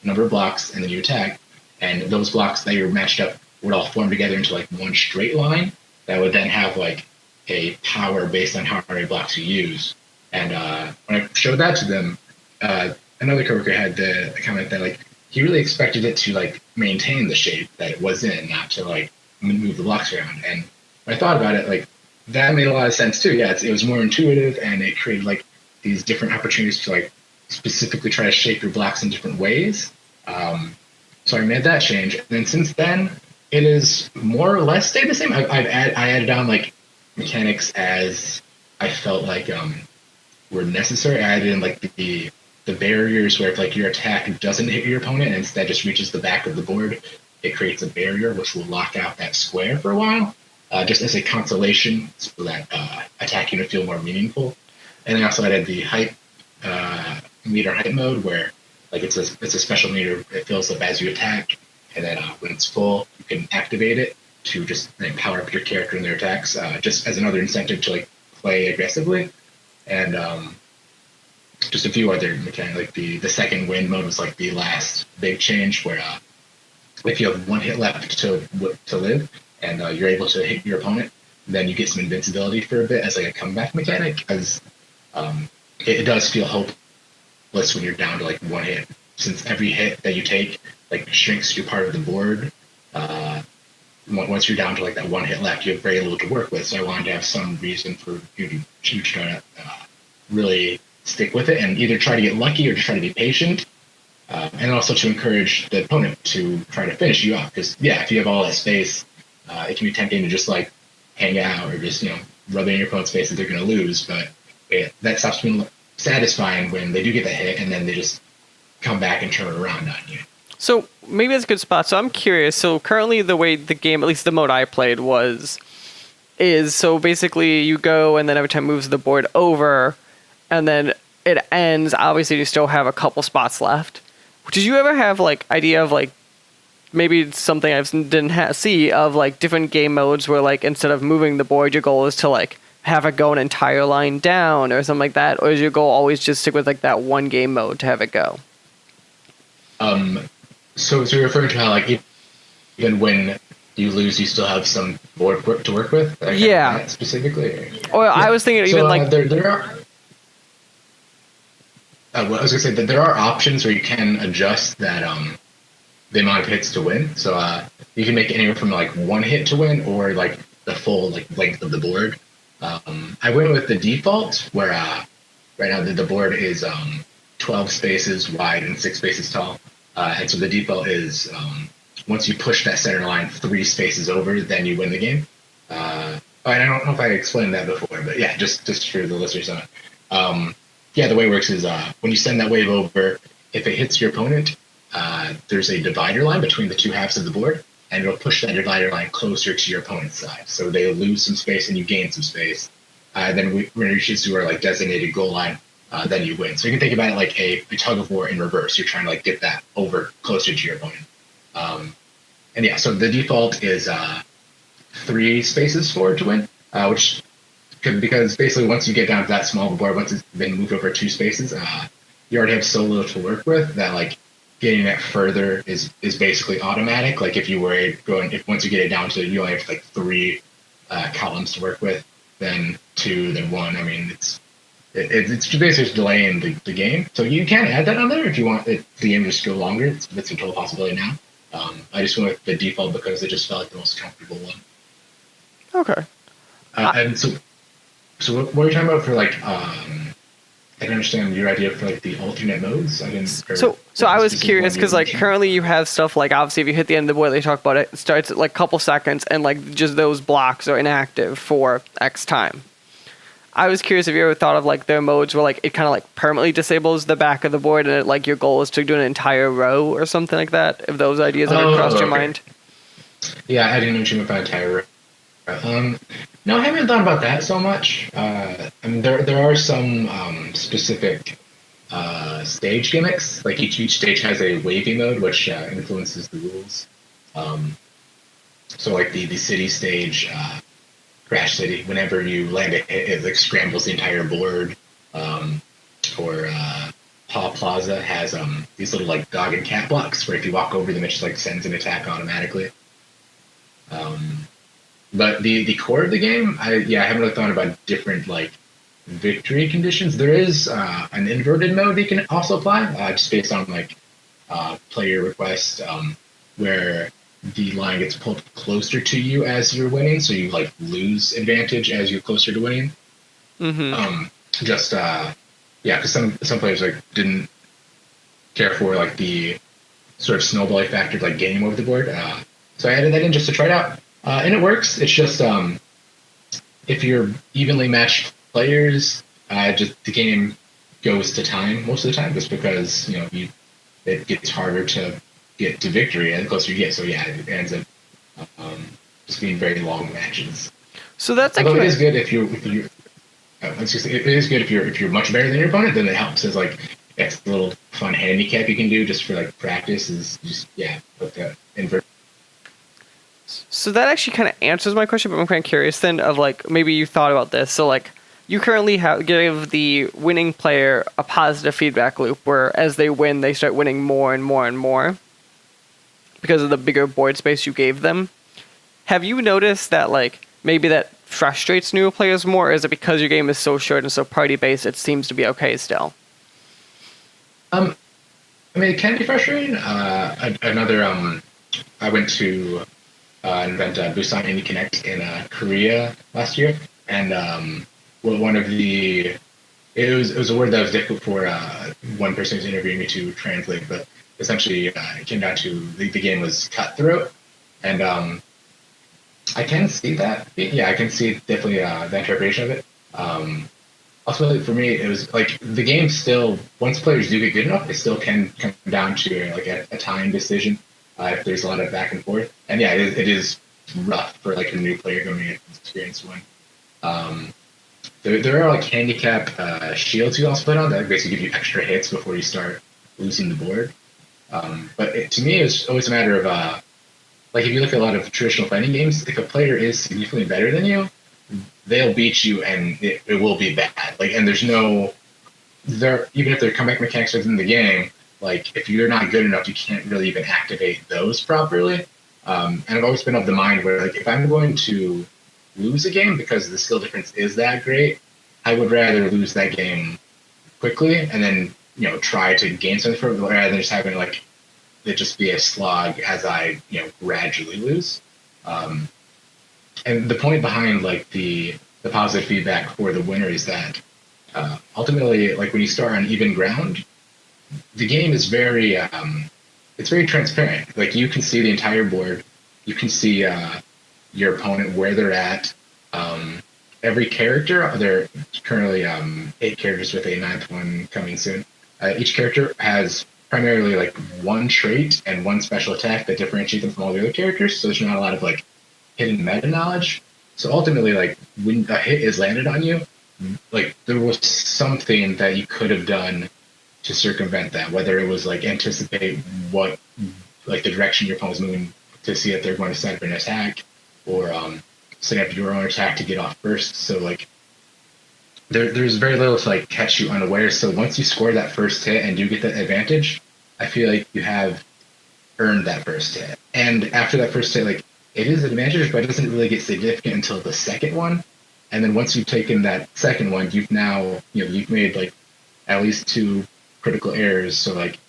number of blocks and then you attack, and those blocks that you're matched up would all form together into like one straight line that would then have like a power based on how many blocks you use. And when I showed that to them, another coworker had the comment that like he really expected it to like maintain the shape that it was in, not to like move the blocks around. And when I thought about it, like that made a lot of sense too. Yeah, it was more intuitive, and it created like these different opportunities to like specifically try to shape your blocks in different ways. So I made that change, and then since then it is more or less stayed the same. I added on like mechanics as I felt like were necessary. I added in like the barriers where if like your attack doesn't hit your opponent and instead just reaches the back of the board, it creates a barrier which will lock out that square for a while, just as a consolation, so that attacking would feel more meaningful. And I also added the height meter height mode, where like it's a special meter. It fills up as you attack, and then when it's full, you can activate it to just power up your character and their attacks, just as another incentive to like play aggressively. And just a few other mechanics, like the second wind mode was like the last big change, where if you have one hit left to live, and you're able to hit your opponent, then you get some invincibility for a bit as like a comeback mechanic, because it does feel hopeless when you're down to like one hit, since every hit that you take like shrinks your part of the board. Once you're down to like that one hit left, you have very little to work with. So I wanted to have some reason for you to try to really stick with it and either try to get lucky or just try to be patient, and also to encourage the opponent to try to finish you off. Because if you have all that space, it can be tempting to just like hang out or just rub it in your opponent's face that they're going to lose. But that stops being satisfying when they do get that hit and then they just come back and turn it around on you. So maybe that's a good spot. So I'm curious. So currently the way the game, at least the mode I played is so basically you go and then every time it moves the board over and then it ends. Obviously you still have a couple spots left. Did you ever have like idea of like maybe something I didn't see of like different game modes where like instead of moving the board, your goal is to like have it go an entire line down or something like that? Or is your goal always just stick with like that one game mode to have it go? So you're referring to how like even when you lose, you still have some board to work with? Like, Yeah. that specifically? Or I was thinking even like... There are... well, I was going to say that there are options where you can adjust that the amount of hits to win. So you can make anywhere from like one hit to win or like the full like length of the board. I went with the default where right now the board is 12 spaces wide and 6 spaces tall. And so the default is once you push that center line 3 spaces over, then you win the game. And I don't know if I explained that before, but yeah, just for the listeners on it. Yeah, the way it works is when you send that wave over, if it hits your opponent, there's a divider line between the two halves of the board, and it'll push that divider line closer to your opponent's side. So they lose some space and you gain some space. Then when it reaches your like designated goal line, then you win. So you can think about it like a tug of war in reverse. You're trying to like get that over closer to your opponent. And yeah, so the default is 3 spaces forward to win, which because basically once you get down to that small of a board, once it's been moved over 2 spaces, you already have so little to work with that like getting it further is basically automatic. Like if you were going, if once you get it down to you only have like 3 columns to work with, then 2, then 1. I mean, it's basically just delaying the game. So you can add that on there if you want the game to just go longer. It's a total possibility now. I just went with the default because it just felt like the most comfortable one. Okay. And so what are you talking about for like? I can understand your idea for like the alternate modes. I didn't. So I was curious because like currently you have stuff like obviously if you hit the end of the board, they talk about it starts at like a couple seconds and like just those blocks are inactive for X time. I was curious if you ever thought of like their modes where like it kind of like permanently disables the back of the board and it, like your goal is to do an entire row or something like that. If those ideas ever crossed your mind. Yeah, I didn't know what you meant by entire row. No, I haven't thought about that so much. I mean, there are some specific stage gimmicks. Like each stage has a wavy mode, which influences the rules. So like the city stage, Crash City, whenever you land it like scrambles the entire board. Or Paw Plaza has these little like dog and cat blocks where if you walk over them, it just like sends an attack automatically. But the core of the game, I haven't really thought about different like victory conditions. There is an inverted mode you can also apply, just based on like player request, where the line gets pulled closer to you as you're winning, so you like lose advantage as you're closer to winning. Mm-hmm. Because some players like didn't care for like the sort of snowball factor, like getting over the board. So I added that in just to try it out. And it works. It's just if you're evenly matched players, just the game goes to time most of the time, just because it gets harder to get to victory and the closer you get. So yeah, it ends up just being very long matches. So that's although it is good if you it is good if you're much better than your opponent. Then it helps as like it's a little fun handicap you can do just for like practice. Is just put that invert. So that actually kind of answers my question, but I'm kind of curious then of like maybe you thought about this. So like you currently give the winning player a positive feedback loop where as they win, they start winning more and more and more because of the bigger board space you gave them. Have you noticed that like maybe that frustrates newer players more, or is it because your game is so short and so party based it seems to be okay still? I mean, it can be frustrating. I went to an event, Busan Indie Connect in Korea last year, and it was a word that was difficult for one person who's interviewing me to translate, but essentially it came down to the game was cutthroat, and I can see that. Yeah, I can see definitely the interpretation of it. ultimately for me, it was like the game still, once players do get good enough, it still can come down to like a time decision if there's a lot of back and forth. And yeah, it is rough for like a new player going into this experience when there are like handicap shields you also put on that basically give you extra hits before you start losing the board. But to me, it's always a matter of like if you look at a lot of traditional fighting games, if a player is significantly better than you, they'll beat you and it will be bad. Like, and there's no there even if there are comeback mechanics within the game, like if you're not good enough, you can't really even activate those properly. And I've always been of the mind where like if I'm going to lose a game because the skill difference is that great, I would rather lose that game quickly and then try to gain something from it rather than just having like it just be a slog as I gradually lose. And the point behind like the positive feedback for the winner is that ultimately, like when you start on even ground, the game is very it's very transparent. Like you can see the entire board, you can see your opponent where they're at. Every character, there are currently 8 characters with a 9th one coming soon. Each character has primarily like one trait and one special attack that differentiate them from all the other characters. So there's not a lot of like hidden meta knowledge. So ultimately, like when a hit is landed on you, like there was something that you could have done to circumvent that, whether it was like anticipate what like the direction your opponent's moving to see if they're going to set up an attack, or set up your own attack to get off first. So like there's very little to like catch you unaware. So once you score that first hit and do get that advantage, I feel like you have earned that first hit. And after that first hit, like it is an advantage, but it doesn't really get significant until the second one. And then once you've taken that second one, you've now you've made like at least 2 critical errors. So like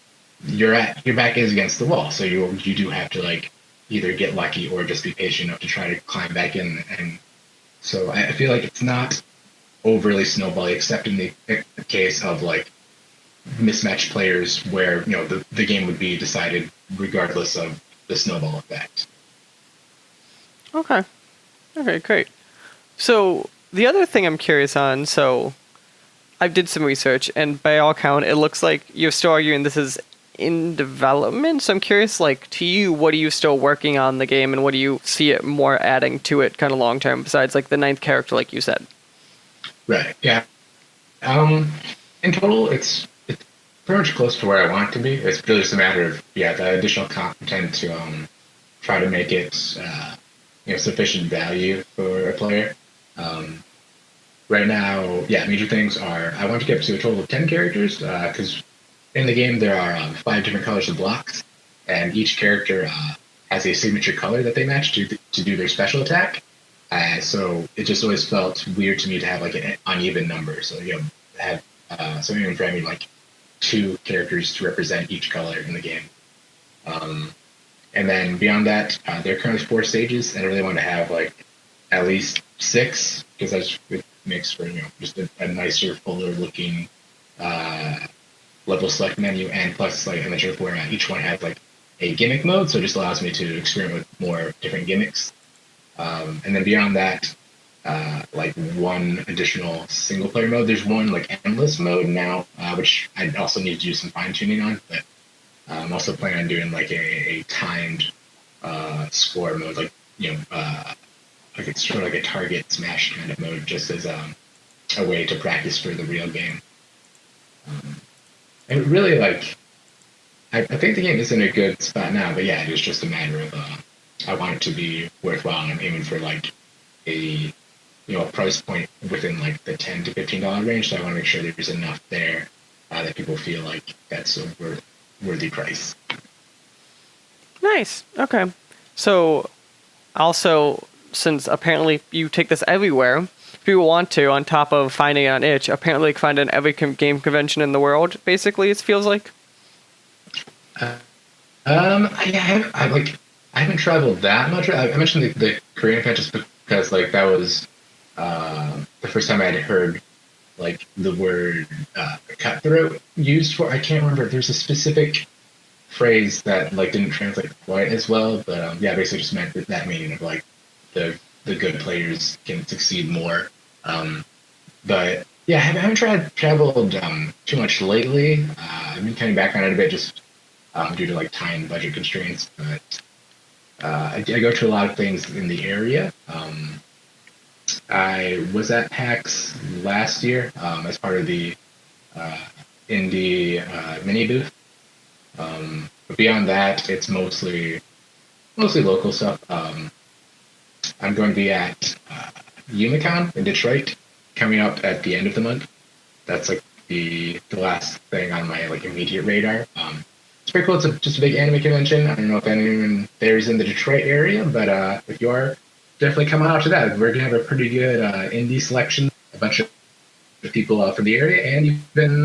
your back is against the wall. So you do have to like either get lucky or just be patient enough to try to climb back in. And so I feel like it's not overly snowbally, except in the case of like mismatched players where the game would be decided regardless of the snowball effect. Okay, great. So the other thing I'm curious on, so I did some research, and by all count, it looks like you're still arguing this is in development. So I'm curious, like, to you, what are you still working on the game, and what do you see it more adding to it kind of long term, besides like the 9th character, like you said? Right. Yeah. In total, it's pretty much close to where I want it to be. It's really just a matter of the additional content to try to make it sufficient value for a player. Right now, major things are I want to get up to a total of 10 characters because in the game there are 5 different colors of blocks, and each character has a signature color that they match to do their special attack. So it just always felt weird to me to have like an uneven number. So have something for having like 2 characters to represent each color in the game. And then beyond that, there are currently 4 stages, and I really want to have like at least 6 because it makes for just a nicer, fuller looking level select menu, and plus like I mentioned before, each one has like a gimmick mode, so it just allows me to experiment with more different gimmicks. And then beyond that, like 1 additional single player mode. There's one like endless mode now, which I also need to do some fine tuning on, but I'm also planning on doing like a timed score mode, like like it's sort of like a target smash kind of mode, just as a way to practice for the real game. And really, like, I think the game is in a good spot now, but it is just a matter of I want it to be worthwhile, and I'm aiming for like a price point within like the $10 to $15 range. So I want to make sure there's enough there that people feel like that's a worthy price. Nice. Okay. So also, since apparently you take this everywhere, if people want to, on top of finding it on itch, apparently they can find it in every game convention in the world, basically, it feels like. I haven't traveled that much. I mentioned the Korean event just because like that was the first time I had heard like the word cutthroat used for. I can't remember. There's a specific phrase that like didn't translate quite as well, but basically just meant that meaning of like the good players can succeed more. But Yeah, I haven't traveled too much lately. I've been cutting back on it a bit just due to like time budget constraints. But I go to a lot of things in the area. I was at PAX last year as part of the indie mini booth. But beyond that, it's mostly local stuff. I'm going to be at Unicon in Detroit coming up at the end of the month. That's like the last thing on my like immediate radar. It's pretty cool. It's just a big anime convention. I don't know if anyone there is in the Detroit area, but if you are, definitely come out to that. We're gonna have a pretty good indie selection, a bunch of people from the area, and even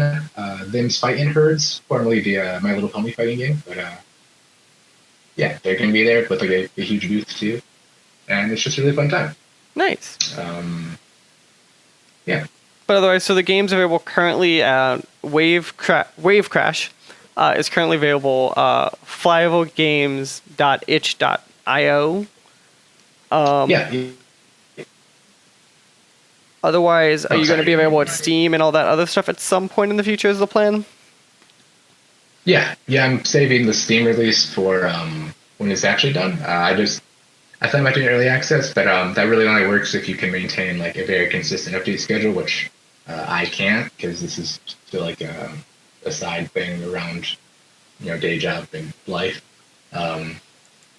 them's Fighting Herds, formerly the My Little Pony fighting game. But yeah, they're gonna be there with like a huge booth too, and it's just a really fun time. Nice. Yeah. But otherwise, so the game's available currently at WaveCrash is currently available flyablegames.itch.io. Yeah. Otherwise, are you going to be available at Steam and all that other stuff at some point in the future is the plan? Yeah. I'm saving the Steam release for when it's actually done. I thought I might do early access, but that really only works if you can maintain like a very consistent update schedule, which I can't because this is still like a side thing around day job and life. So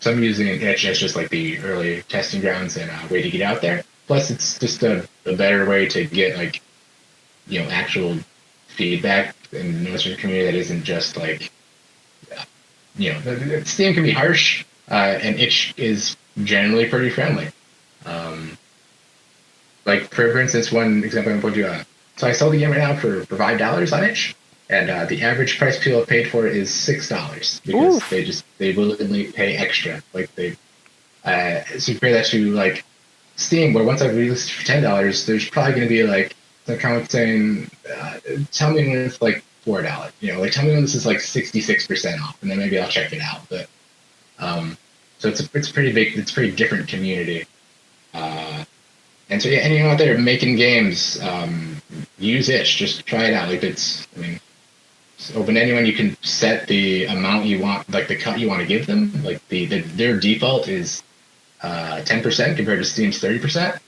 I'm using Itch as just like the early testing grounds and a way to get out there. Plus, it's just a better way to get like actual feedback and notice from the community that isn't just like Steam can be harsh and Itch is generally pretty friendly. Like for instance, one example I'm going to do. So I sold the game right now for $5 on Itch, and the average price people have paid for it is $6 because they willingly pay extra. Like so compare that to like Steam, where once I released it for $10, there's probably going to be like the comment saying, "Tell me when it's like $4." Like tell me when this is like 66% off, and then maybe I'll check it out. But so it's pretty big. It's a pretty different community. And so yeah, anyone out there making games, use Itch. Just try it out. Like it's open to anyone. You can set the amount you want, like the cut you want to give them. Like their default is 10% compared to Steam's 30%.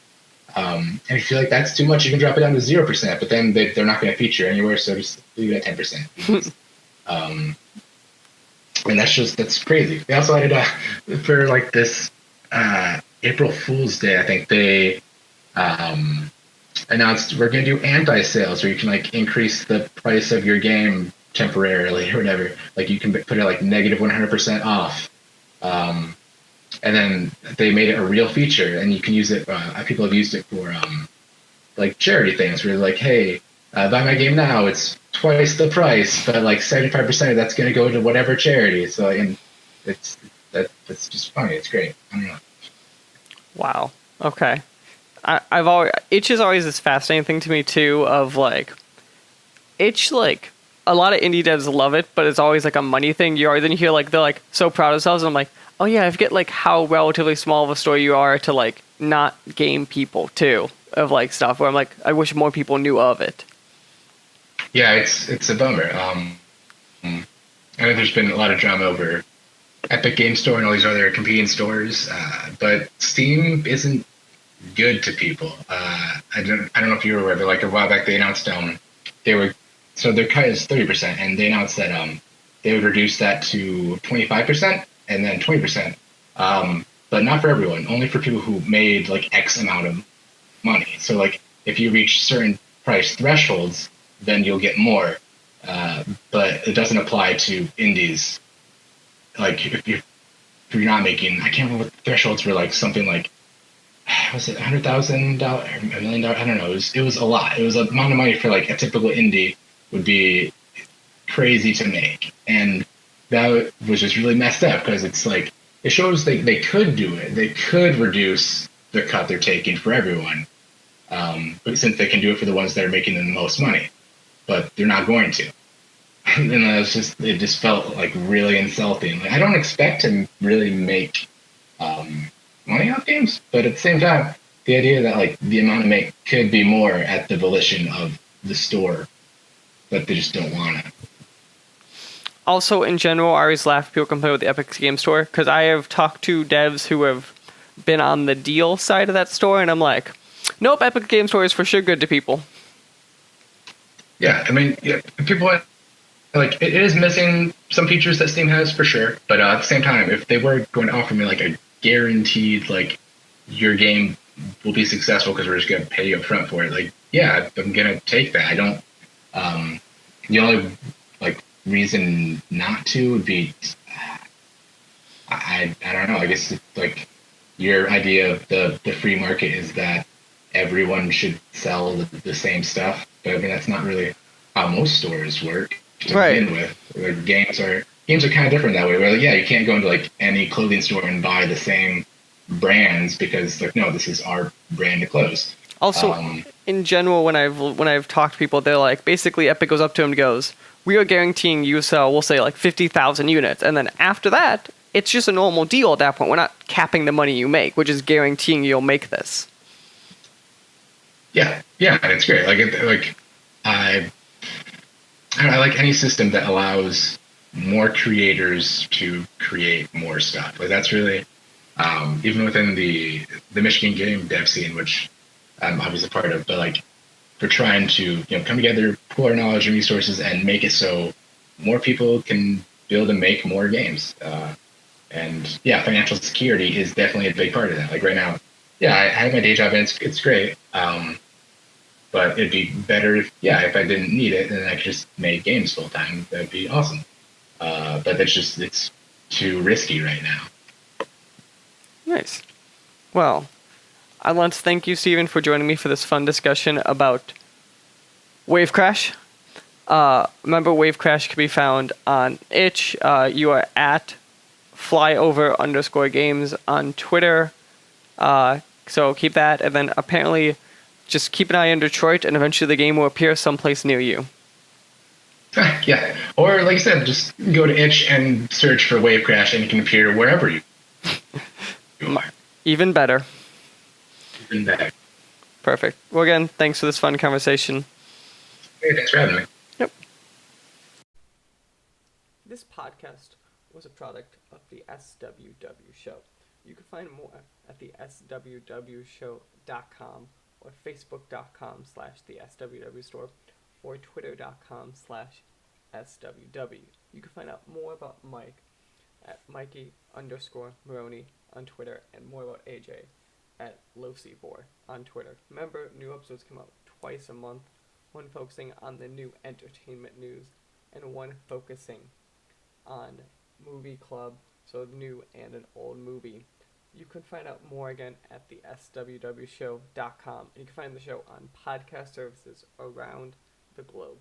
And if you feel like that's too much, you can drop it down to 0%. But then they're not going to feature anywhere, so just leave it at 10%. And that's crazy. They also added for like this April Fool's Day, I think they announced we're going to do anti-sales where you can like increase the price of your game temporarily or whatever. Like you can put it like negative 100% off. And then they made it a real feature, and you can use it. People have used it for like charity things where they're like, hey, buy my game now, it's twice the price, but like 75% of that's going to go to whatever charity. So and that's just funny. It's great. I don't know. Wow. Okay. I've always Itch is always this fascinating thing to me too. Of like, Itch, like a lot of indie devs love it, but it's always like a money thing. Then you hear like they're like so proud of themselves. And I'm like, oh yeah, I forget like how relatively small of a store you are to like not game people too of like stuff. Where I'm like, I wish more people knew of it. Yeah, it's a bummer. I know there's been a lot of drama over Epic Game Store and all these other competing stores, but Steam isn't good to people. I don't know if you were aware, but like a while back they announced their cut is 30%, and they announced that they would reduce that to 25% and then 20%, but not for everyone, only for people who made like X amount of money. So like if you reach certain price thresholds, then you'll get more, but it doesn't apply to indies. Like if you're not making, I can't remember what the thresholds were, like something like, was it $100,000, $1 million? I don't know. It was a lot. It was an amount of money for like a typical indie would be crazy to make, and that was just really messed up because it's like it shows they could do it. They could reduce the cut they're taking for everyone, but since they can do it for the ones that are making the most money, but they're not going to. And it just felt like really insulting. Like, I don't expect to really make money off games, but at the same time, the idea that like the amount of make could be more at the volition of the store, but they just don't want to. Also, in general, I always laugh people complain with the Epic Game Store, because I have talked to devs who have been on the deal side of that store, and I'm like, nope, Epic Game Store is for sure good to people. Yeah, I mean, yeah, people like it is missing some features that Steam has for sure, but at the same time, if they were going to offer me like a guaranteed like your game will be successful because we're just going to pay you up front for it, like yeah, I'm going to take that. I don't. The only like reason not to would be I don't know. I guess like your idea of the free market is that everyone should sell the same stuff, but I mean that's not really how most stores work to Right. begin with. Like games are kind of different that way. Where like yeah, you can't go into like any clothing store and buy the same brands because like no, this is our brand of clothes. Also, in general, when I've talked to people, they're like, basically, Epic goes up to them and goes, we are guaranteeing you sell, we'll say, like 50,000 units. And then after that, it's just a normal deal at that point. We're not capping the money you make. We're just guaranteeing you'll make this. Yeah, it's great. I like any system that allows more creators to create more stuff. Like that's really even within the Michigan game dev scene, which I'm obviously part of, but like we're trying to come together, pool our knowledge and resources, and make it so more people can build and make more games. And yeah, financial security is definitely a big part of that. Like right now, yeah, I have my day job and it's great. But it'd be better if I didn't need it and I could just make games full time. That'd be awesome. But it's too risky right now. Nice. Well, I'd like to thank you, Steven, for joining me for this fun discussion about WaveCrash. Remember, WaveCrash can be found on itch. You are at flyover_games on Twitter. So keep that. And then apparently just keep an eye on Detroit, and eventually the game will appear someplace near you. Yeah. Or, like I said, just go to itch and search for WaveCrash, and it can appear wherever you are. Even better. Even better. Perfect. Well, again, thanks for this fun conversation. Hey, thanks for having me. Yep. This podcast was a product of the SWW Show. You can find more at the swwshow.com or facebook.com/the SWW store or twitter.com/SWW. You can find out more about Mike at Mikey_Maroney on Twitter and more about AJ at LoCBor on Twitter. Remember, new episodes come out twice a month, one focusing on the new entertainment news and one focusing on movie club, so new and an old movie. You can find out more again at the swwshow.com, and you can find the show on podcast services around the globe.